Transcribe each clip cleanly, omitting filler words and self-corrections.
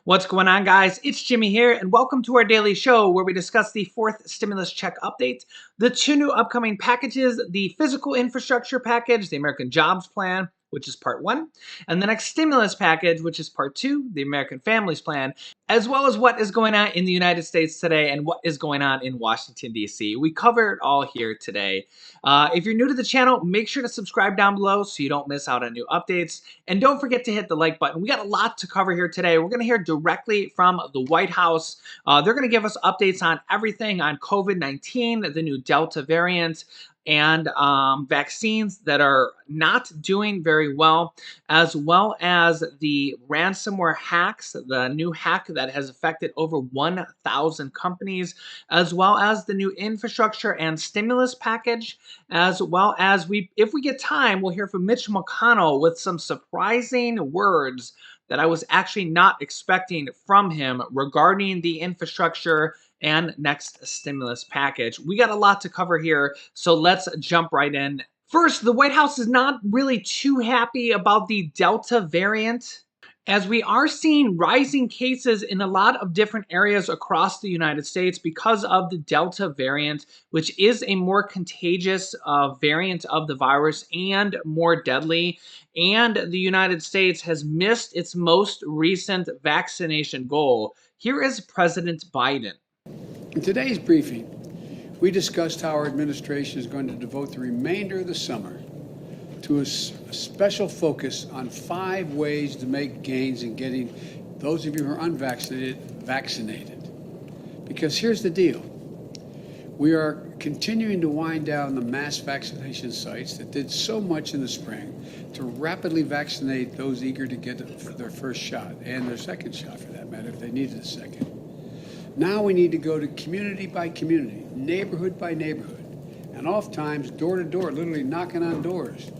What's going on, guys? It's Jimmy here, and welcome to our daily show where we discuss the fourth stimulus check update, the two new upcoming packages, the physical infrastructure package, the American Jobs Plan, which is part one, and the next stimulus package, which is part two, the American Families Plan, as well as what is going on in the United States today and what is going on in Washington, D.C. We cover it all here today. If you're new to the channel, make sure to subscribe down below so you don't miss out on new updates. And don't forget to hit the like button. We got a lot to cover here today. We're going to hear directly from the White House. They're going to give us updates on everything on COVID-19, the new Delta variant, and vaccines that are not doing very well as the ransomware hacks, the new hack that has affected over 1,000 companies, as well as the new infrastructure and stimulus package, as well as if we get time, we'll hear from Mitch McConnell with some surprising words that I was actually not expecting from him regarding the infrastructure and next stimulus package. We got a lot to cover here, so let's jump right in. First, the White House is not really too happy about the Delta variant, as we are seeing rising cases in a lot of different areas across the United States because of the Delta variant, which is a more contagious variant of the virus and more deadly. And the United States has missed its most recent vaccination goal. Here is President Biden. In today's briefing, we discussed how our administration is going to devote the remainder of the summer to a special focus on 5 ways to make gains in getting those of you who are unvaccinated vaccinated. Because here's the deal. We are continuing to wind down the mass vaccination sites that did so much in the spring to rapidly vaccinate those eager to get their first shot and their second shot, for that matter, if they needed a second. Now we need to go to community by community, neighborhood by neighborhood, and oftentimes door to door, literally knocking on doors,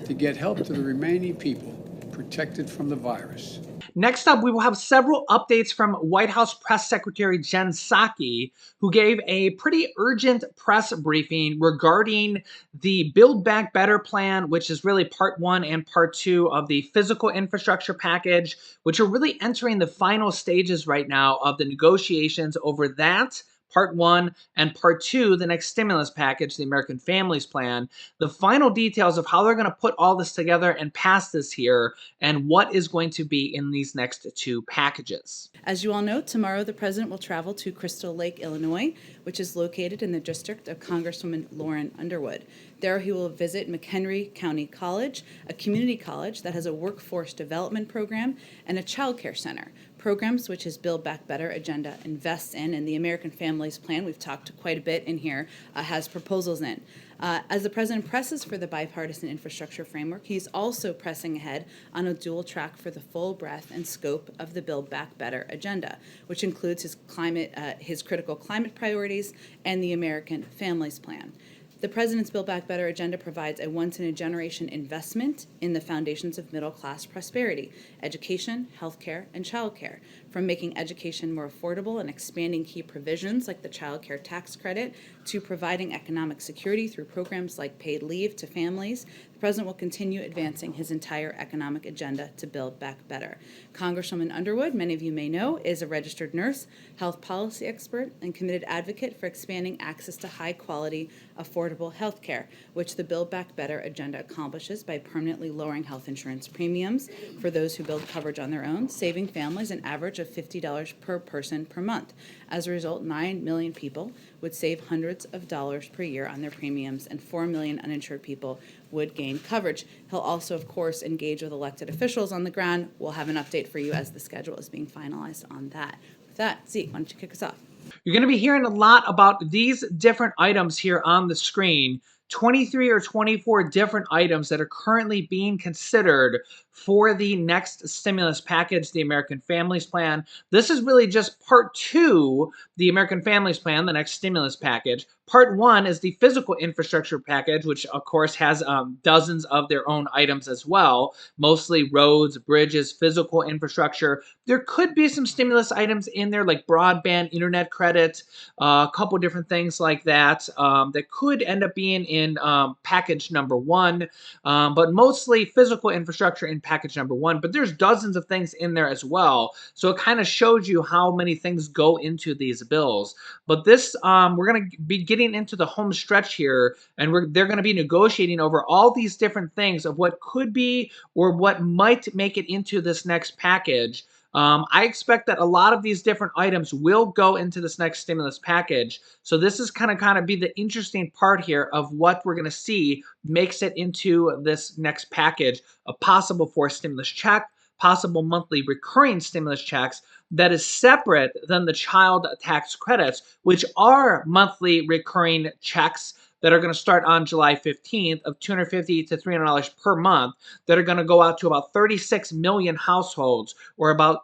to get help to the remaining people protected from the virus. Next up, we will have several updates from White House Press Secretary Jen Psaki, who gave a pretty urgent press briefing regarding the Build Back Better plan, which is really part one and part two of the physical infrastructure package, which are really entering the final stages right now of the negotiations over that. Part one and part two, the next stimulus package, the American Families Plan, the final details of how they're going to put all this together and pass this here, and what is going to be in these next two packages. As you all know, tomorrow the president will travel to Crystal Lake, Illinois, which is located in the district of Congresswoman Lauren Underwood. There he will visit McHenry County College, a community college that has a workforce development program and a child care center, programs which his Build Back Better agenda invests in, and the American Families Plan, we've talked quite a bit in here, has proposals in. As the president presses for the bipartisan infrastructure framework, he's also pressing ahead on a dual track for the full breadth and scope of the Build Back Better agenda, which includes his critical climate priorities and the American Families Plan. The president's Build Back Better agenda provides a once-in-a-generation investment in the foundations of middle-class prosperity, education, healthcare, and childcare, from making education more affordable and expanding key provisions like the child care tax credit to providing economic security through programs like paid leave to families. The president will continue advancing his entire economic agenda to build back better. Congresswoman Underwood, many of you may know, is a registered nurse, health policy expert, and committed advocate for expanding access to high-quality, affordable health care, which the Build Back Better agenda accomplishes by permanently lowering health insurance premiums for those who build coverage on their own, saving families an average of $50 per person per month. As a result, 9 million people would save hundreds of dollars per year on their premiums, and 4 million uninsured people would gain coverage. He'll also, of course, engage with elected officials on the ground. We'll have an update for you as the schedule is being finalized on that. With that, Zeke, why don't you kick us off? You're going to be hearing a lot about these different items here on the screen. 23 or 24 different items that are currently being considered for the next stimulus package, the American Families Plan. This is really just part two, the American Families Plan, the next stimulus package. Part one is the physical infrastructure package, which of course has dozens of their own items as well, mostly roads, bridges, physical infrastructure. There could be some stimulus items in there like broadband, internet credit, a couple different things like that that could end up being in package number one, but mostly physical infrastructure in package number one, but there's dozens of things in there as well. So it kind of shows you how many things go into these bills. But this, we're going to be getting into the home stretch here, and they're going to be negotiating over all these different things of what could be or what might make it into this next package. I expect that a lot of these different items will go into this next stimulus package. So this is kind of be the interesting part here of what we're going to see makes it into this next package: a possible forced stimulus check, possible monthly recurring stimulus checks that is separate than the child tax credits, which are monthly recurring checks that are going to start on July 15th of $250 to $300 per month, that are going to go out to about 36 million households, or about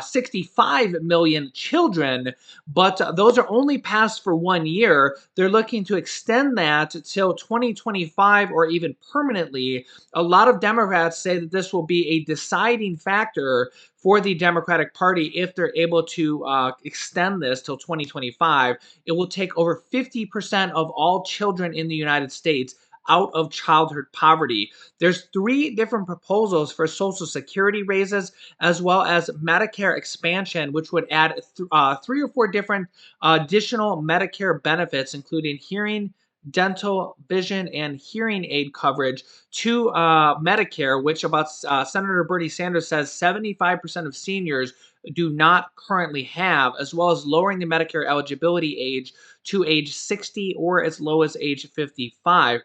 65 million children. But those are only passed for 1 year. They're looking to extend that till 2025 or even permanently. A lot of Democrats say that this will be a deciding factor for the Democratic Party if they're able to extend this till 2025. It will take over 50% of all children in the United States out of childhood poverty. There's 3 different proposals for Social Security raises, as well as Medicare expansion, which would add 3 or 4 different additional Medicare benefits, including hearing, dental, vision, and hearing aid coverage to Medicare, which Senator Bernie Sanders says 75% of seniors do not currently have, as well as lowering the Medicare eligibility age to age 60 or as low as age 55.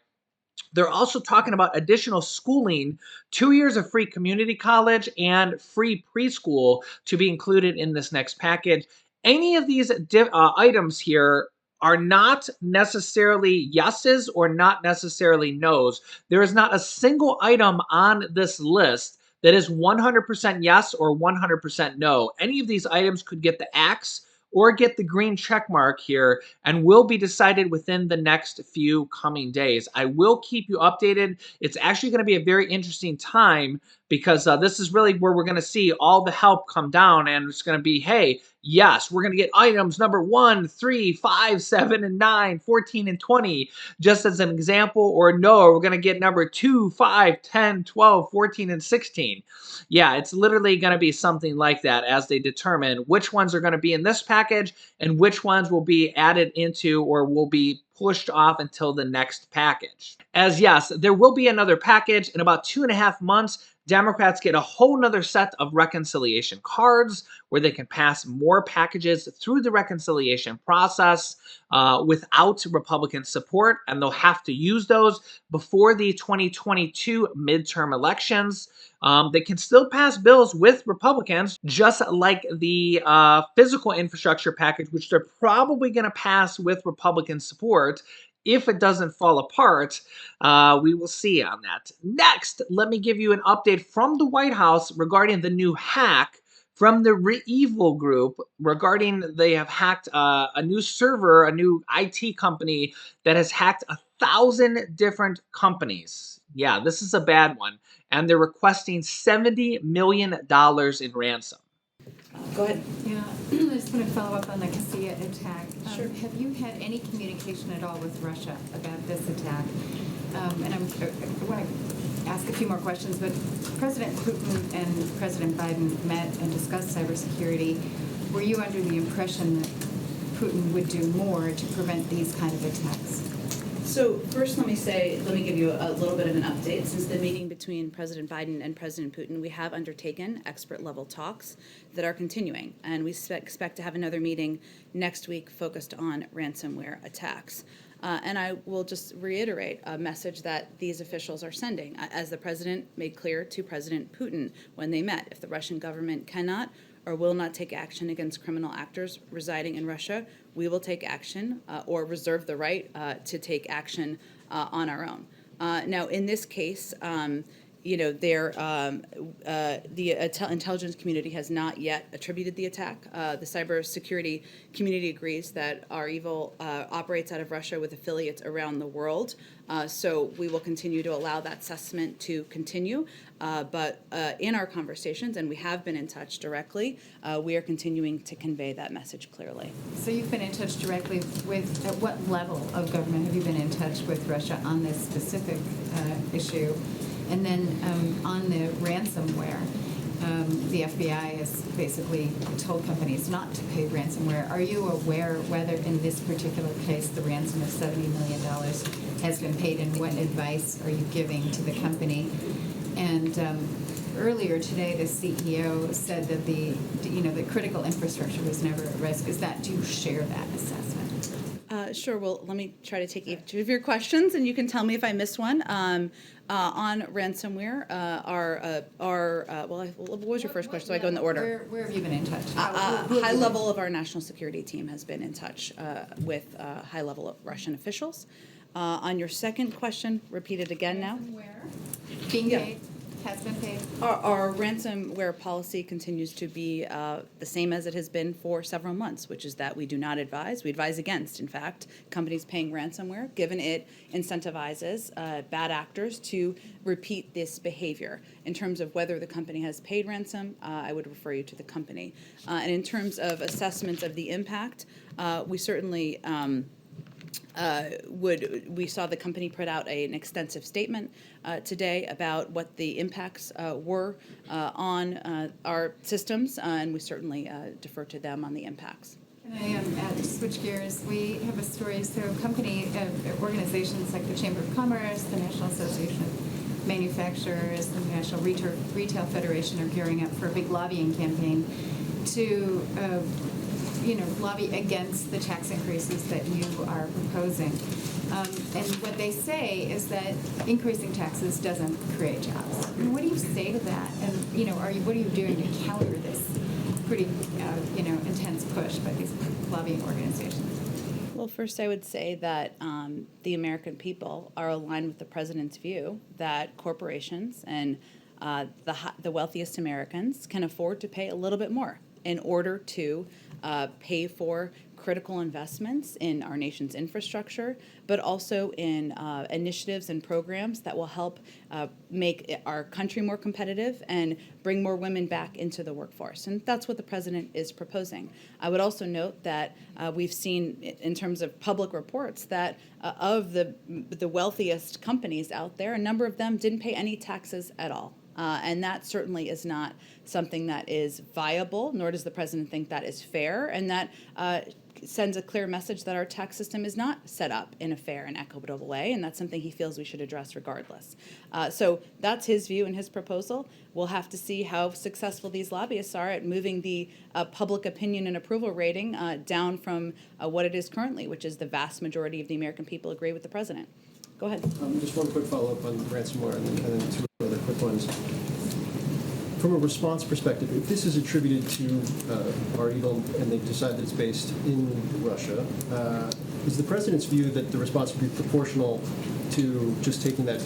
They're also talking about additional schooling, 2 years of free community college and free preschool to be included in this next package. Any of these items here are not necessarily yeses or not necessarily nos. There is not a single item on this list that is 100% yes or 100% no. Any of these items could get the axe or get the green check mark here, and will be decided within the next few coming days. I will keep you updated. It's actually going to be a very interesting time, because this is really where we're going to see all the help come down, and it's going to be, hey, yes, we're going to get items number 1, 3, 5, 7, and 9, 14, and 20, just as an example, or no, we're going to get number 2, 5, 10, 12, 14, and 16. Yeah, it's literally going to be something like that as they determine which ones are going to be in this package and which ones will be added into or will be pushed off until the next package. As yes, there will be another package in about 2.5 months. Democrats get a whole nother set of reconciliation cards where they can pass more packages through the reconciliation process without Republican support, and they'll have to use those before the 2022 midterm elections. They can still pass bills with Republicans, just like the physical infrastructure package, which they're probably going to pass with Republican support. If it doesn't fall apart, we will see on that. Next, let me give you an update from the White House regarding the new hack from the ReEvil group regarding they have hacked a new server, a new IT company that has hacked 1,000 different companies. Yeah, this is a bad one. And they're requesting $70 million in ransom. Go ahead. Yeah, I just want to follow up on the Castilla attack. Sure. Have you had any communication at all with Russia about this attack? And I want to ask a few more questions, but President Putin and President Biden met and discussed cybersecurity. Were you under the impression that Putin would do more to prevent these kind of attacks? So first, let me give you a little bit of an update. Since the meeting between President Biden and President Putin, we have undertaken expert-level talks that are continuing, and we expect to have another meeting next week focused on ransomware attacks. And I will just reiterate a message that these officials are sending, as the president made clear to President Putin when they met. If the Russian government cannot or will not take action against criminal actors residing in Russia, we will take action or reserve the right to take action on our own. Now, in this case, the intelligence community has not yet attributed the attack. The cybersecurity community agrees that ReEvil operates out of Russia with affiliates around the world. So we will continue to allow that assessment to continue. But in our conversations, and we have been in touch directly, we are continuing to convey that message clearly. So you've been in touch directly with, at what level of government have you been in touch with Russia on this specific issue? And then on the ransomware, the FBI has basically told companies not to pay ransomware. Are you aware whether in this particular case the ransom of $70 million has been paid, and what advice are you giving to the company? And earlier today, the CEO said that the critical infrastructure was never at risk. Do you share that assessment? Sure. Well, let me try to take each of your questions, and you can tell me if I missed one. On ransomware, what was your first question? So I go in the order. Where have you been in touch? High level of our national security team has been in touch with high level of Russian officials. On your second question, repeat it again now. Ransomware being paid, has been paid. Our ransomware policy continues to be the same as it has been for several months, which is that we do not advise. We advise against, in fact, companies paying ransomware, given it incentivizes bad actors to repeat this behavior. In terms of whether the company has paid ransom, I would refer you to the company. And in terms of assessments of the impact, we certainly we saw the company put out an extensive statement today about what the impacts were on our systems, and we certainly defer to them on the impacts. Can I switch gears? We have a story. So organizations like the Chamber of Commerce, the National Association of Manufacturers, the National Retail Federation are gearing up for a big lobbying campaign to lobby against the tax increases that you are proposing. And what they say is that increasing taxes doesn't create jobs. What do you say to that? And what are you doing to counter this pretty intense push by these lobbying organizations? Well, first I would say that the American people are aligned with the president's view that corporations and the wealthiest Americans can afford to pay a little bit more in order to pay for critical investments in our nation's infrastructure, but also in initiatives and programs that will help make our country more competitive and bring more women back into the workforce. And that's what the president is proposing. I would also note that we've seen in terms of public reports that of the wealthiest companies out there, a number of them didn't pay any taxes at all. And that certainly is not something that is viable, nor does the president think that is fair, and that sends a clear message that our tax system is not set up in a fair and equitable way, and that's something he feels we should address regardless. So that's his view and his proposal. We'll have to see how successful these lobbyists are at moving the public opinion and approval rating down from what it is currently, which is the vast majority of the American people agree with the president. Go ahead. Just one quick follow-up on ransomware and then two other quick ones. From a response perspective, if this is attributed to our evil and they decide that it's based in Russia, is the president's view that the response would be proportional to just taking that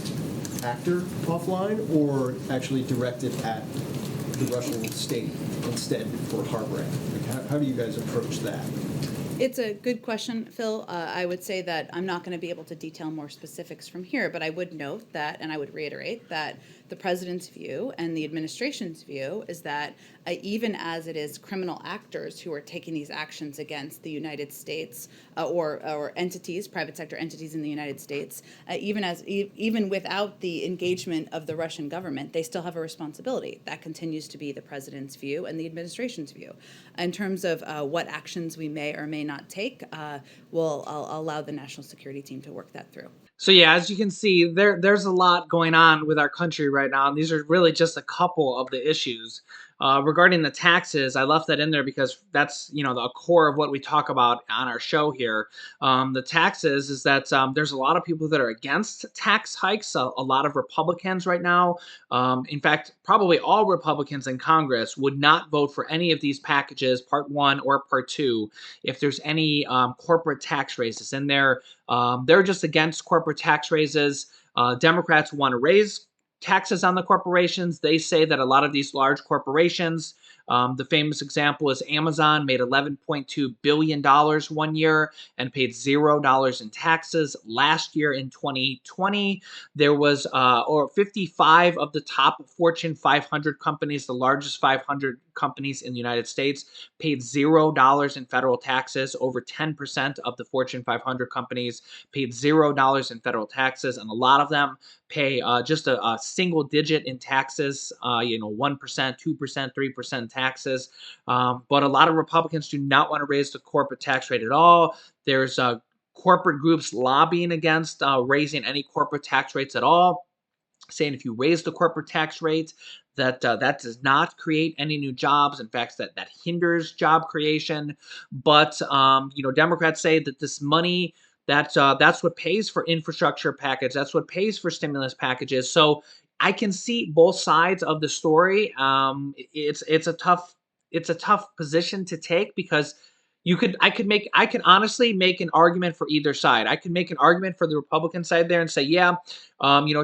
actor offline, or actually directed at the Russian state instead for harboring? How do you guys approach that? It's a good question, Phil. I would say that I'm not going to be able to detail more specifics from here, but I would note that, and I would reiterate that the president's view and the administration's view is that even as it is criminal actors who are taking these actions against the United States or entities, private sector entities in the United States, even without the engagement of the Russian government, they still have a responsibility. That continues to be the president's view and the administration's view. In terms of what actions we may or may not take, I'll allow the national security team to work that through. So yeah, as you can see, there's a lot going on with our country right now, and these are really just a couple of the issues. Regarding the taxes, I left that in there because that's the core of what we talk about on our show here. The taxes is that there's a lot of people that are against tax hikes. A lot of Republicans right now, in fact, probably all Republicans in Congress would not vote for any of these packages, Part 1 or Part 2, if there's any corporate tax raises in there. They're just against corporate tax raises. Democrats want to raise taxes on the corporations. They say that a lot of these large corporations, the famous example is Amazon made $11.2 billion one year and paid $0 in taxes. Last year in 2020, there was 55 of the top Fortune 500 companies, the largest 500 companies in the United States paid $0 in federal taxes. Over 10% of the Fortune 500 companies paid $0 in federal taxes, and a lot of them pay just a single digit in taxes, 1%, 2%, 3% taxes. But a lot of Republicans do not want to raise the corporate tax rate at all. There's corporate groups lobbying against raising any corporate tax rates at all, saying if you raise the corporate tax rate, that does not create any new jobs. In fact, that hinders job creation. But Democrats say that this money that's what pays for infrastructure package. That's what pays for stimulus packages. So I can see both sides of the story. It's a tough position to take because I could honestly make an argument for either side. I could make an argument for the Republican side there and say, yeah,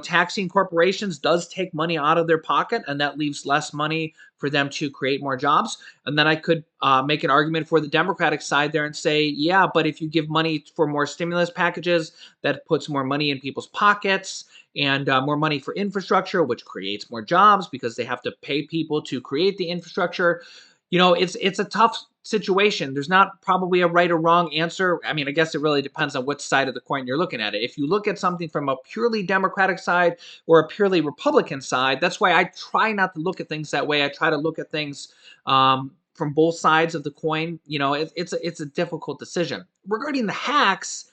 taxing corporations does take money out of their pocket, and that leaves less money for them to create more jobs. And then I could make an argument for the Democratic side there and say, yeah, but if you give money for more stimulus packages, that puts more money in people's pockets and more money for infrastructure, which creates more jobs because they have to pay people to create the infrastructure. It's a tough situation. There's not probably a right or wrong answer. I mean, I guess it really depends on which side of the coin you're looking at it. If you look at something from a purely Democratic side or a purely Republican side, that's why I try not to look at things that way. I try to look at things from both sides of the coin. It's a difficult decision. Regarding the hacks,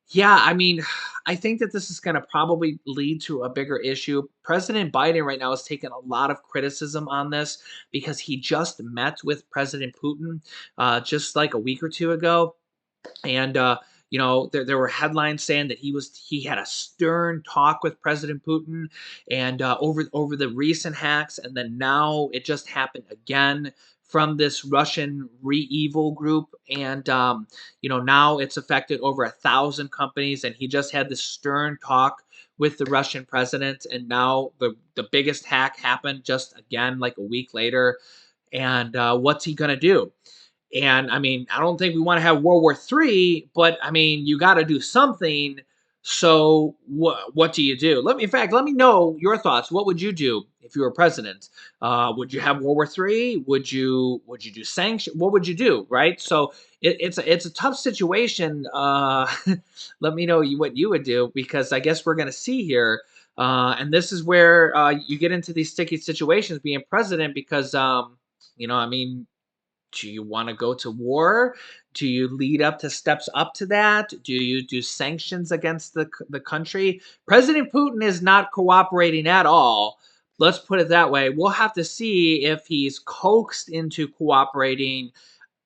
yeah, I mean, I think that this is going to probably lead to a bigger issue. President Biden right now is taking a lot of criticism on this because he just met with President Putin just like a week or two ago. And there were headlines saying that he had a stern talk with President Putin and over the recent hacks, and then now it just happened again from this Russian re-evil group, and now it's affected over 1,000 companies, and he just had this stern talk with the Russian president, and now the biggest hack happened just again like a week later, and what's he gonna do? And I mean, I don't think we want to have World War III, but I mean, you got to do something. So what do you do? In fact, let me know your thoughts. What would you do if you were president? Would you have World War III? Would you do sanction? What would you do? Right. So it's a tough situation. Let me know what you would do, because I guess we're gonna see here. And this is where you get into these sticky situations being president because I mean, do you want to go to war? Do you lead up to steps up to that? Do you do sanctions against the country? President Putin is not cooperating at all. Let's put it that way. We'll have to see if he's coaxed into cooperating.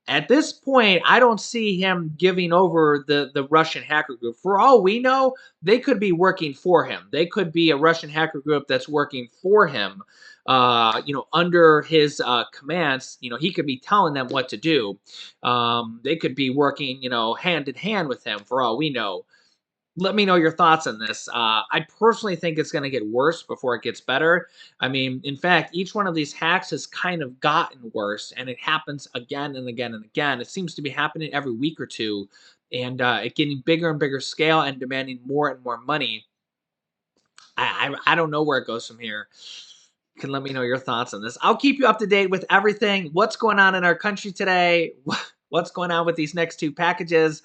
At this point, I don't see him giving over the Russian hacker group. For all we know, they could be working for him. They could be a Russian hacker group that's working for him. Under his commands, he could be telling them what to do. They could be working, hand in hand with him. For all we know. Let me know your thoughts on this. I personally think it's going to get worse before it gets better. I mean, in fact, each one of these hacks has kind of gotten worse, and it happens again and again and again. It seems to be happening every week or two, and it getting bigger and bigger scale and demanding more and more money. I don't know where it goes from here. You can let me know your thoughts on this. I'll keep you up to date with everything. What's going on in our country today? What's going on with these next two packages?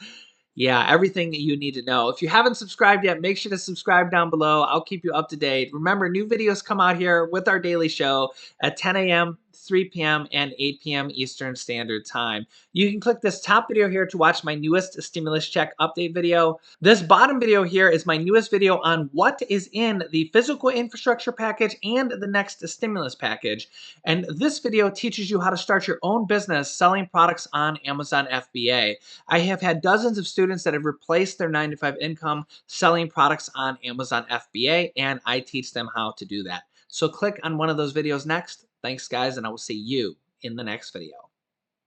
Yeah, everything that you need to know. If you haven't subscribed yet, make sure to subscribe down below. I'll keep you up to date. Remember, new videos come out here with our daily show at 10 a.m., 3 p.m., and 8 p.m. Eastern Standard Time. You can click this top video here to watch my newest stimulus check update video. This bottom video here is my newest video on what is in the physical infrastructure package and the next stimulus package. And this video teaches you how to start your own business selling products on Amazon FBA. I have had dozens of students that have replaced their 9-to-5 income selling products on Amazon FBA, and I teach them how to do that. So click on one of those videos next. Thanks, guys, and I will see you in the next video.